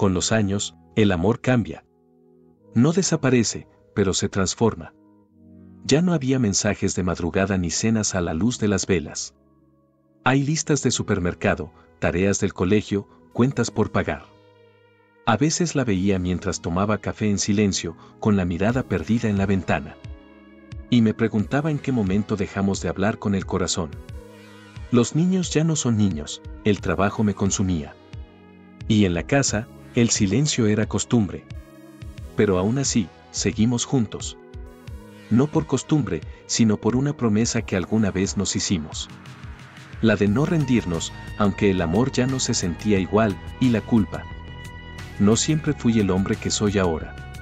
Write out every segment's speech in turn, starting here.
Con los años, el amor cambia. No desaparece, pero se transforma. Ya no había mensajes de madrugada ni cenas a la luz de las velas. Hay listas de supermercado, tareas del colegio, cuentas por pagar. A veces la veía mientras tomaba café en silencio, con la mirada perdida en la ventana. Y me preguntaba en qué momento dejamos de hablar con el corazón. Los niños ya no son niños, el trabajo me consumía. Y en la casa, el silencio era costumbre. Pero aún así, seguimos juntos. No por costumbre, sino por una promesa que alguna vez nos hicimos. La de no rendirnos, aunque el amor ya no se sentía igual, y la culpa. No siempre fui el hombre que soy ahora.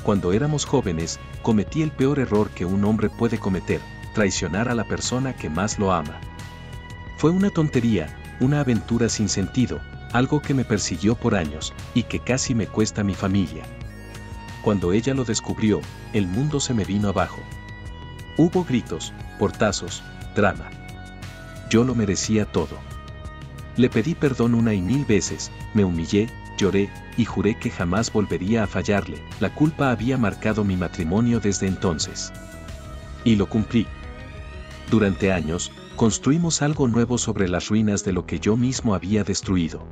Cuando éramos jóvenes, cometí el peor error que un hombre puede cometer, traicionar a la persona que más lo ama. Fue una tontería, una aventura sin sentido, algo que me persiguió por años, y que casi me cuesta mi familia. Cuando ella lo descubrió, el mundo se me vino abajo. Hubo gritos, portazos, drama. Yo lo merecía todo. Le pedí perdón una y mil veces, me humillé, lloré, y juré que jamás volvería a fallarle. La culpa había marcado mi matrimonio desde entonces. Y lo cumplí. Durante años, construimos algo nuevo sobre las ruinas de lo que yo mismo había destruido.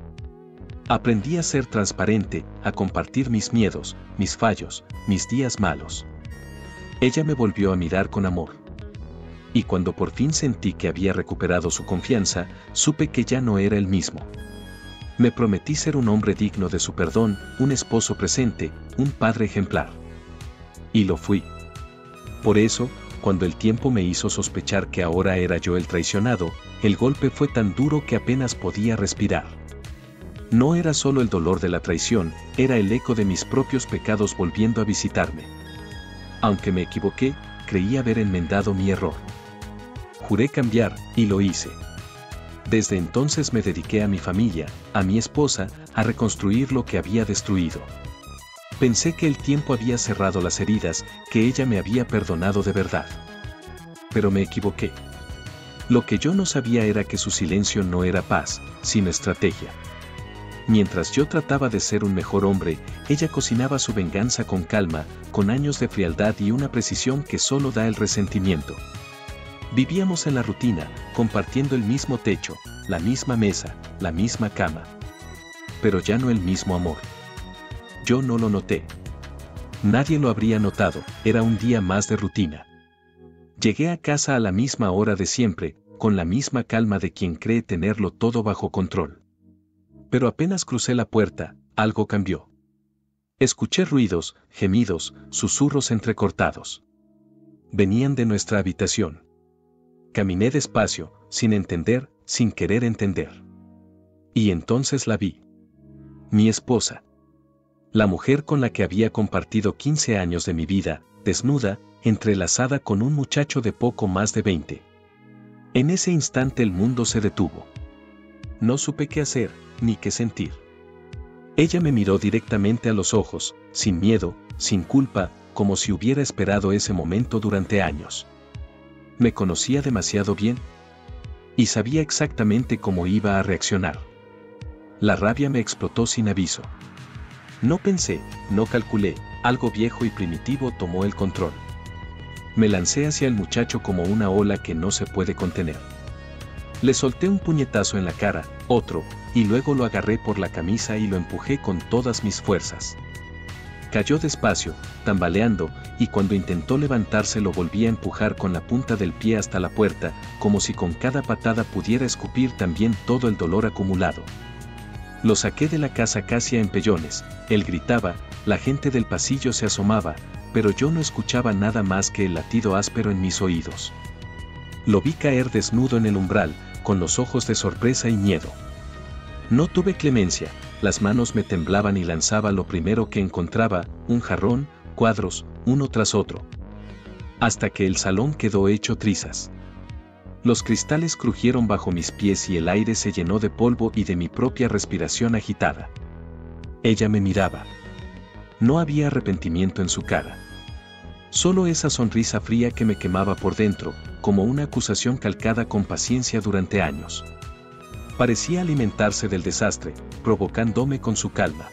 Aprendí a ser transparente, a compartir mis miedos, mis fallos, mis días malos. Ella me volvió a mirar con amor. Y cuando por fin sentí que había recuperado su confianza, supe que ya no era el mismo. Me prometí ser un hombre digno de su perdón, un esposo presente, un padre ejemplar. Y lo fui. Por eso, cuando el tiempo me hizo sospechar que ahora era yo el traicionado, el golpe fue tan duro que apenas podía respirar. No era solo el dolor de la traición, era el eco de mis propios pecados volviendo a visitarme. Aunque me equivoqué, creí haber enmendado mi error. Juré cambiar, y lo hice. Desde entonces me dediqué a mi familia, a mi esposa, a reconstruir lo que había destruido. Pensé que el tiempo había cerrado las heridas, que ella me había perdonado de verdad. Pero me equivoqué. Lo que yo no sabía era que su silencio no era paz, sino estrategia. Mientras yo trataba de ser un mejor hombre, ella cocinaba su venganza con calma, con años de frialdad y una precisión que solo da el resentimiento. Vivíamos en la rutina, compartiendo el mismo techo, la misma mesa, la misma cama. Pero ya no el mismo amor. Yo no lo noté. Nadie lo habría notado, era un día más de rutina. Llegué a casa a la misma hora de siempre, con la misma calma de quien cree tenerlo todo bajo control. Pero apenas crucé la puerta, algo cambió. Escuché ruidos, gemidos, susurros entrecortados. Venían de nuestra habitación. Caminé despacio, sin entender, sin querer entender. Y entonces la vi. Mi esposa. La mujer con la que había compartido 15 años de mi vida, desnuda, entrelazada con un muchacho de poco más de 20. En ese instante el mundo se detuvo. No supe qué hacer, ni qué sentir. Ella me miró directamente a los ojos, sin miedo, sin culpa, como si hubiera esperado ese momento durante años. Me conocía demasiado bien. Y sabía exactamente cómo iba a reaccionar. La rabia me explotó sin aviso. No pensé, no calculé, algo viejo y primitivo tomó el control. Me lancé hacia el muchacho como una ola que no se puede contener. Le solté un puñetazo en la cara, otro, y luego lo agarré por la camisa y lo empujé con todas mis fuerzas. Cayó despacio, tambaleando, y cuando intentó levantarse lo volví a empujar con la punta del pie hasta la puerta, como si con cada patada pudiera escupir también todo el dolor acumulado. Lo saqué de la casa casi a empellones, él gritaba, la gente del pasillo se asomaba, pero yo no escuchaba nada más que el latido áspero en mis oídos. Lo vi caer desnudo en el umbral, con los ojos de sorpresa y miedo. No tuve clemencia, las manos me temblaban y lanzaba lo primero que encontraba, un jarrón, cuadros, uno tras otro. Hasta que el salón quedó hecho trizas. Los cristales crujieron bajo mis pies y el aire se llenó de polvo y de mi propia respiración agitada. Ella me miraba. No había arrepentimiento en su cara. Solo esa sonrisa fría que me quemaba por dentro, como una acusación calcada con paciencia durante años. Parecía alimentarse del desastre, provocándome con su calma.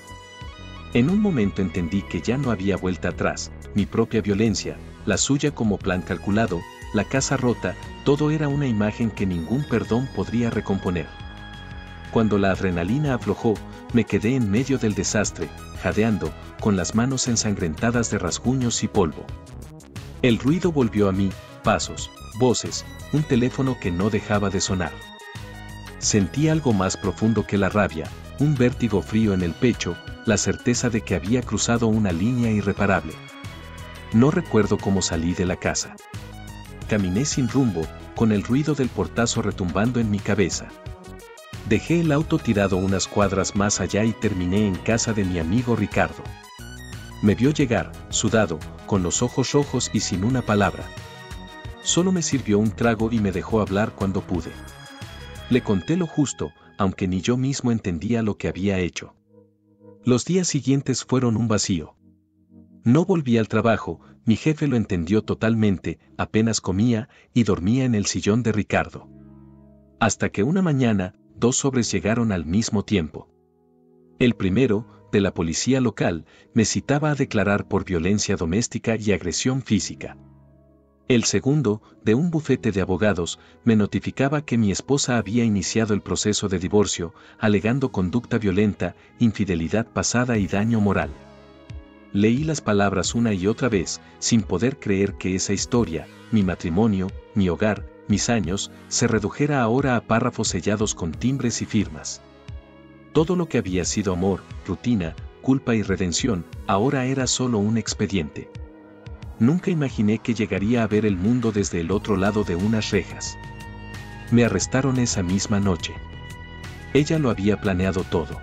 En un momento entendí que ya no había vuelta atrás, mi propia violencia, la suya como plan calculado, la casa rota, todo era una imagen que ningún perdón podría recomponer. Cuando la adrenalina aflojó, me quedé en medio del desastre, jadeando, con las manos ensangrentadas de rasguños y polvo. El ruido volvió a mí, pasos, voces, un teléfono que no dejaba de sonar. Sentí algo más profundo que la rabia, un vértigo frío en el pecho, la certeza de que había cruzado una línea irreparable. No recuerdo cómo salí de la casa. Caminé sin rumbo, con el ruido del portazo retumbando en mi cabeza. Dejé el auto tirado unas cuadras más allá y terminé en casa de mi amigo Ricardo. Me vio llegar, sudado, con los ojos rojos y sin una palabra. Solo me sirvió un trago y me dejó hablar cuando pude. Le conté lo justo, aunque ni yo mismo entendía lo que había hecho. Los días siguientes fueron un vacío. No volví al trabajo, mi jefe lo entendió totalmente, apenas comía y dormía en el sillón de Ricardo. Hasta que una mañana, 2 sobres llegaron al mismo tiempo. El primero, de la policía local, me citaba a declarar por violencia doméstica y agresión física. El segundo, de un bufete de abogados, me notificaba que mi esposa había iniciado el proceso de divorcio, alegando conducta violenta, infidelidad pasada y daño moral. Leí las palabras una y otra vez, sin poder creer que esa historia, mi matrimonio, mi hogar, mis años, se redujera ahora a párrafos sellados con timbres y firmas. Todo lo que había sido amor, rutina, culpa y redención, ahora era solo un expediente. Nunca imaginé que llegaría a ver el mundo desde el otro lado de unas rejas. Me arrestaron esa misma noche. Ella lo había planeado todo.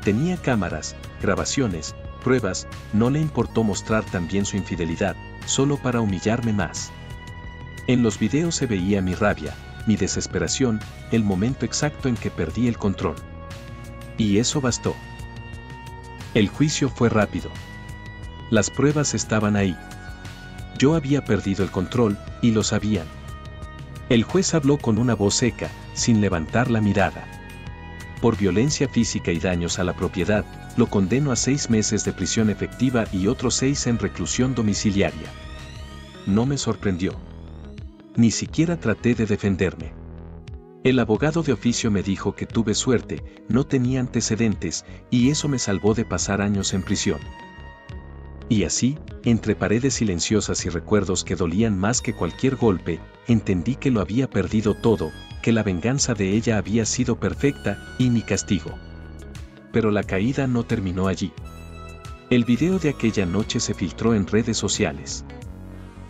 Tenía cámaras, grabaciones, pruebas, no le importó mostrar también su infidelidad, solo para humillarme más. En los videos se veía mi rabia, mi desesperación, el momento exacto en que perdí el control. Y eso bastó. El juicio fue rápido. Las pruebas estaban ahí. Yo había perdido el control, y lo sabían. El juez habló con una voz seca, sin levantar la mirada. Por violencia física y daños a la propiedad, lo condeno a 6 meses de prisión efectiva y otros 6 en reclusión domiciliaria. No me sorprendió. Ni siquiera traté de defenderme. El abogado de oficio me dijo que tuve suerte, no tenía antecedentes, y eso me salvó de pasar años en prisión. Y así, entre paredes silenciosas y recuerdos que dolían más que cualquier golpe, entendí que lo había perdido todo, que la venganza de ella había sido perfecta, y mi castigo. Pero la caída no terminó allí. El video de aquella noche se filtró en redes sociales.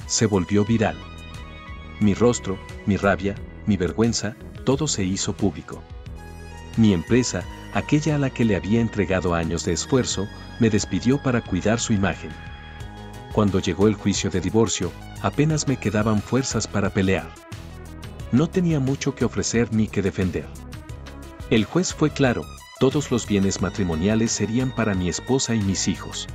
Se volvió viral. Mi rostro, mi rabia, mi vergüenza, todo se hizo público. Mi empresa, aquella a la que le había entregado años de esfuerzo, me despidió para cuidar su imagen. Cuando llegó el juicio de divorcio, apenas me quedaban fuerzas para pelear. No tenía mucho que ofrecer ni que defender. El juez fue claro, todos los bienes matrimoniales serían para mi esposa y mis hijos.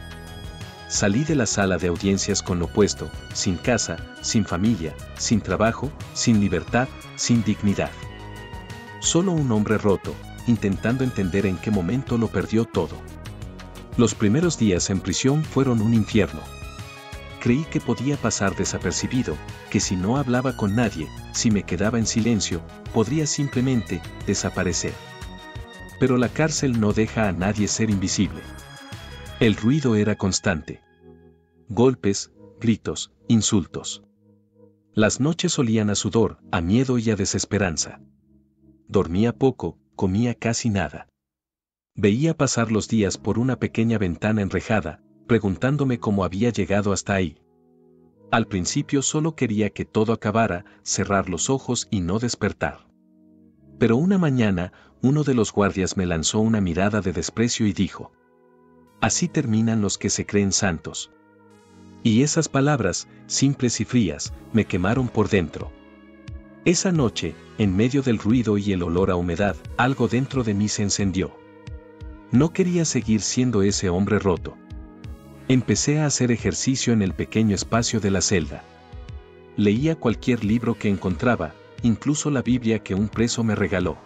Salí de la sala de audiencias con lo opuesto, sin casa, sin familia, sin trabajo, sin libertad, sin dignidad. Solo un hombre roto, intentando entender en qué momento lo perdió todo. Los primeros días en prisión fueron un infierno. Creí que podía pasar desapercibido, que si no hablaba con nadie, si me quedaba en silencio, podría simplemente desaparecer. Pero la cárcel no deja a nadie ser invisible. El ruido era constante. Golpes, gritos, insultos. Las noches olían a sudor, a miedo y a desesperanza. Dormía poco, comía casi nada. Veía pasar los días por una pequeña ventana enrejada, preguntándome cómo había llegado hasta ahí. Al principio solo quería que todo acabara, cerrar los ojos y no despertar. Pero una mañana, uno de los guardias me lanzó una mirada de desprecio y dijo: «Así terminan los que se creen santos». Y esas palabras, simples y frías, me quemaron por dentro. Esa noche, en medio del ruido y el olor a humedad, algo dentro de mí se encendió. No quería seguir siendo ese hombre roto. Empecé a hacer ejercicio en el pequeño espacio de la celda. Leía cualquier libro que encontraba, incluso la Biblia que un preso me regaló.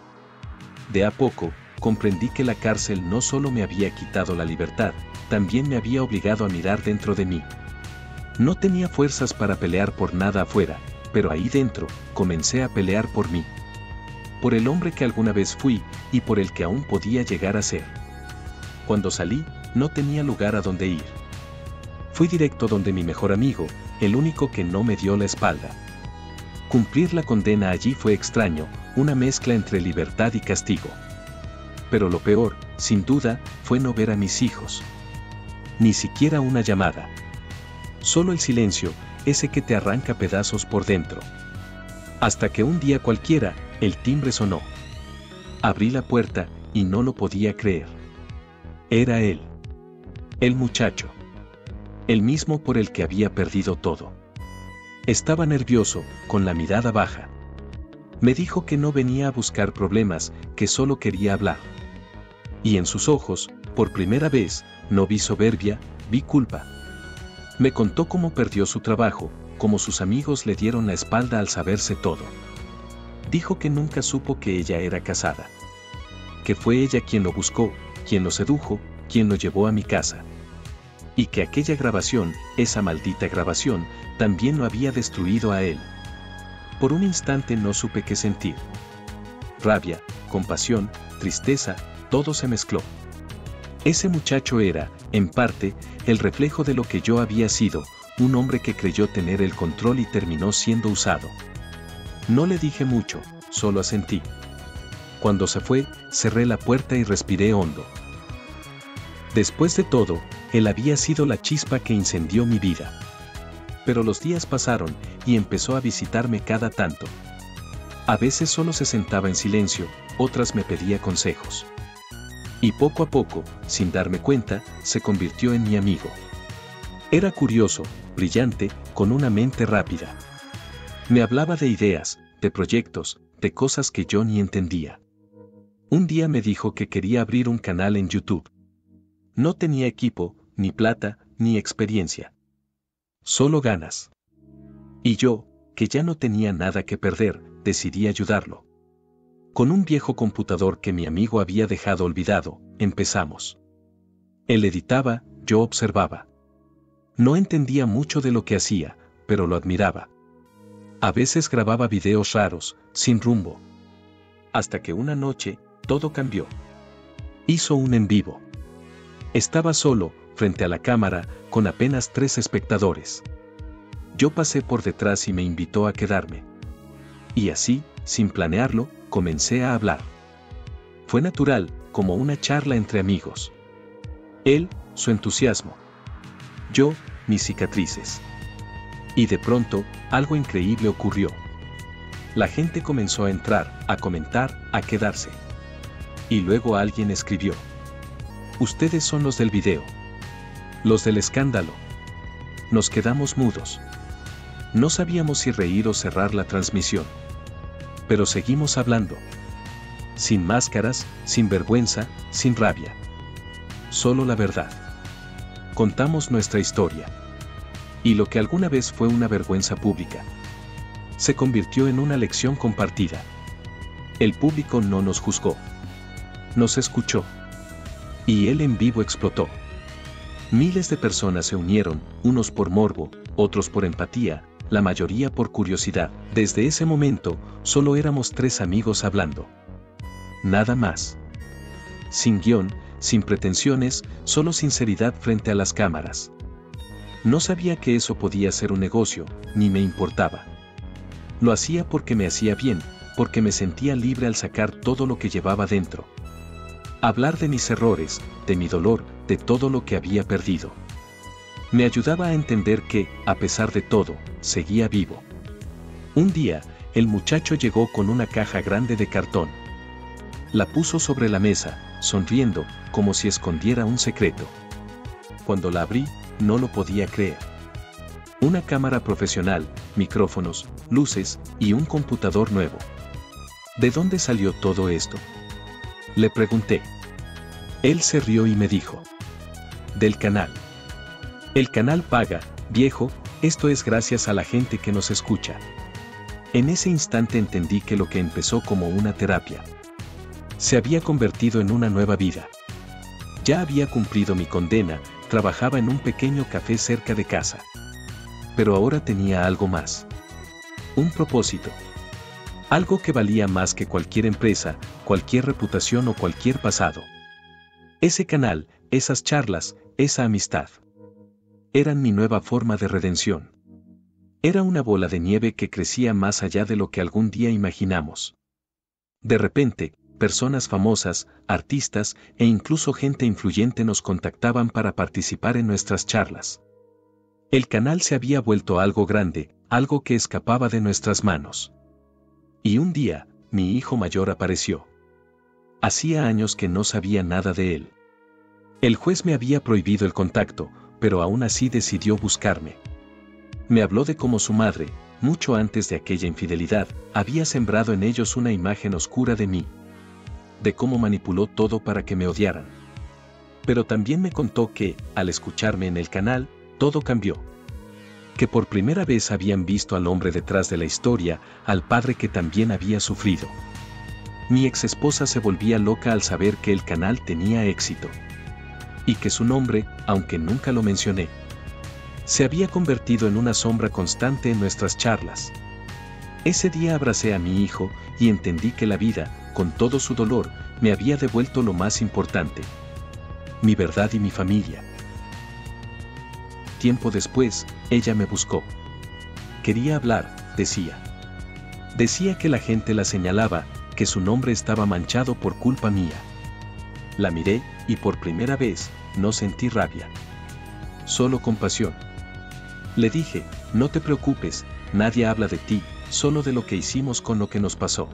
De a poco, comprendí que la cárcel no solo me había quitado la libertad, también me había obligado a mirar dentro de mí. No tenía fuerzas para pelear por nada afuera, pero ahí dentro, comencé a pelear por mí. Por el hombre que alguna vez fui, y por el que aún podía llegar a ser. Cuando salí, no tenía lugar a donde ir. Fui directo donde mi mejor amigo, el único que no me dio la espalda. Cumplir la condena allí fue extraño, una mezcla entre libertad y castigo. Pero lo peor, sin duda, fue no ver a mis hijos. Ni siquiera una llamada. Solo el silencio, ese que te arranca pedazos por dentro. Hasta que un día cualquiera, el timbre sonó. Abrí la puerta, y no lo podía creer. Era él. El muchacho. El mismo por el que había perdido todo. Estaba nervioso, con la mirada baja. Me dijo que no venía a buscar problemas, que solo quería hablar. Y en sus ojos, por primera vez, no vi soberbia, vi culpa. Me contó cómo perdió su trabajo, cómo sus amigos le dieron la espalda al saberse todo. Dijo que nunca supo que ella era casada. Que fue ella quien lo buscó, quien lo sedujo, quien lo llevó a mi casa. Y que aquella grabación, esa maldita grabación, también lo había destruido a él. Por un instante no supe qué sentir. Rabia, compasión, tristeza, todo se mezcló. Ese muchacho era, en parte, el reflejo de lo que yo había sido, un hombre que creyó tener el control y terminó siendo usado. No le dije mucho, solo asentí. Cuando se fue, cerré la puerta y respiré hondo. Después de todo, él había sido la chispa que incendió mi vida. Pero los días pasaron, y empezó a visitarme cada tanto. A veces solo se sentaba en silencio, otras me pedía consejos. Y poco a poco, sin darme cuenta, se convirtió en mi amigo. Era curioso, brillante, con una mente rápida. Me hablaba de ideas, de proyectos, de cosas que yo ni entendía. Un día me dijo que quería abrir un canal en YouTube. No tenía equipo, ni plata, ni experiencia. Solo ganas. Y yo, que ya no tenía nada que perder, decidí ayudarlo. Con un viejo computador que mi amigo había dejado olvidado, empezamos. Él editaba, yo observaba. No entendía mucho de lo que hacía, pero lo admiraba. A veces grababa videos raros, sin rumbo. Hasta que una noche, todo cambió. Hizo un en vivo. Estaba solo, frente a la cámara, con apenas 3 espectadores. Yo pasé por detrás y me invitó a quedarme. Y así, sin planearlo, comencé a hablar. Fue natural, como una charla entre amigos. Él, su entusiasmo. Yo, mis cicatrices. Y de pronto, algo increíble ocurrió. La gente comenzó a entrar, a comentar, a quedarse. Y luego alguien escribió: ustedes son los del video. Los del escándalo. Nos quedamos mudos. No sabíamos si reír o cerrar la transmisión. Pero seguimos hablando. Sin máscaras, sin vergüenza, sin rabia. Solo la verdad. Contamos nuestra historia. Y lo que alguna vez fue una vergüenza pública, se convirtió en una lección compartida. El público no nos juzgó. Nos escuchó. Y él en vivo explotó. Miles de personas se unieron, unos por morbo, otros por empatía, la mayoría por curiosidad. Desde ese momento, solo éramos 3 amigos hablando. Nada más. Sin guión, sin pretensiones, solo sinceridad frente a las cámaras. No sabía que eso podía ser un negocio, ni me importaba. Lo hacía porque me hacía bien, porque me sentía libre al sacar todo lo que llevaba dentro. Hablar de mis errores, de mi dolor, de todo lo que había perdido. Me ayudaba a entender que, a pesar de todo, seguía vivo. Un día, el muchacho llegó con una caja grande de cartón. La puso sobre la mesa, sonriendo, como si escondiera un secreto. Cuando la abrí, no lo podía creer. Una cámara profesional, micrófonos, luces y un computador nuevo. ¿De dónde salió todo esto?, le pregunté. Él se rió y me dijo: del canal. El canal paga, viejo, esto es gracias a la gente que nos escucha. En ese instante entendí que lo que empezó como una terapia Se había convertido en una nueva vida. Ya había cumplido mi condena, trabajaba en un pequeño café cerca de casa. Pero ahora tenía algo más. Un propósito. Algo que valía más que cualquier empresa, cualquier reputación o cualquier pasado. Ese canal, esas charlas, esa amistad. Eran mi nueva forma de redención. Era una bola de nieve que crecía más allá de lo que algún día imaginamos. De repente, personas famosas, artistas e incluso gente influyente nos contactaban para participar en nuestras charlas. El canal se había vuelto algo grande, algo que escapaba de nuestras manos. Y un día, mi hijo mayor apareció. Hacía años que no sabía nada de él. El juez me había prohibido el contacto, pero aún así decidió buscarme. Me habló de cómo su madre, mucho antes de aquella infidelidad, había sembrado en ellos una imagen oscura de mí. De cómo manipuló todo para que me odiaran. Pero también me contó que, al escucharme en el canal, todo cambió. Que por primera vez habían visto al hombre detrás de la historia, al padre que también había sufrido. Mi ex esposa se volvía loca al saber que el canal tenía éxito. Y que su nombre, aunque nunca lo mencioné, se había convertido en una sombra constante en nuestras charlas. Ese día abracé a mi hijo y entendí que la vida, con todo su dolor, me había devuelto lo más importante: mi verdad y mi familia. Tiempo después, ella me buscó. Quería hablar, decía. Decía que la gente la señalaba, que su nombre estaba manchado por culpa mía. La miré, y por primera vez, no sentí rabia. Solo compasión. Le dije, no te preocupes, nadie habla de ti, solo de lo que hicimos con lo que nos pasó.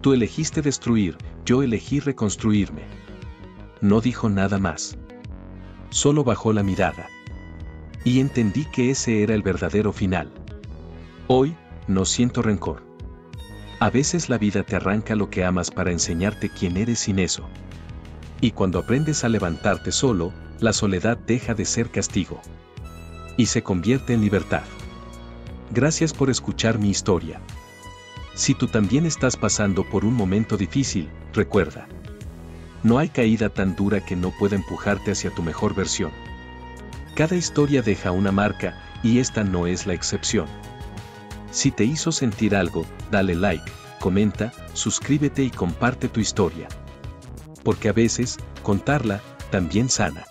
Tú elegiste destruir, yo elegí reconstruirme. No dijo nada más. Solo bajó la mirada. Y entendí que ese era el verdadero final. Hoy, no siento rencor. A veces la vida te arranca lo que amas para enseñarte quién eres sin eso. Y cuando aprendes a levantarte solo, la soledad deja de ser castigo. Y se convierte en libertad. Gracias por escuchar mi historia. Si tú también estás pasando por un momento difícil, recuerda. No hay caída tan dura que no pueda empujarte hacia tu mejor versión. Cada historia deja una marca, y esta no es la excepción. Si te hizo sentir algo, dale like, comenta, suscríbete y comparte tu historia. Porque a veces, contarla, también sana.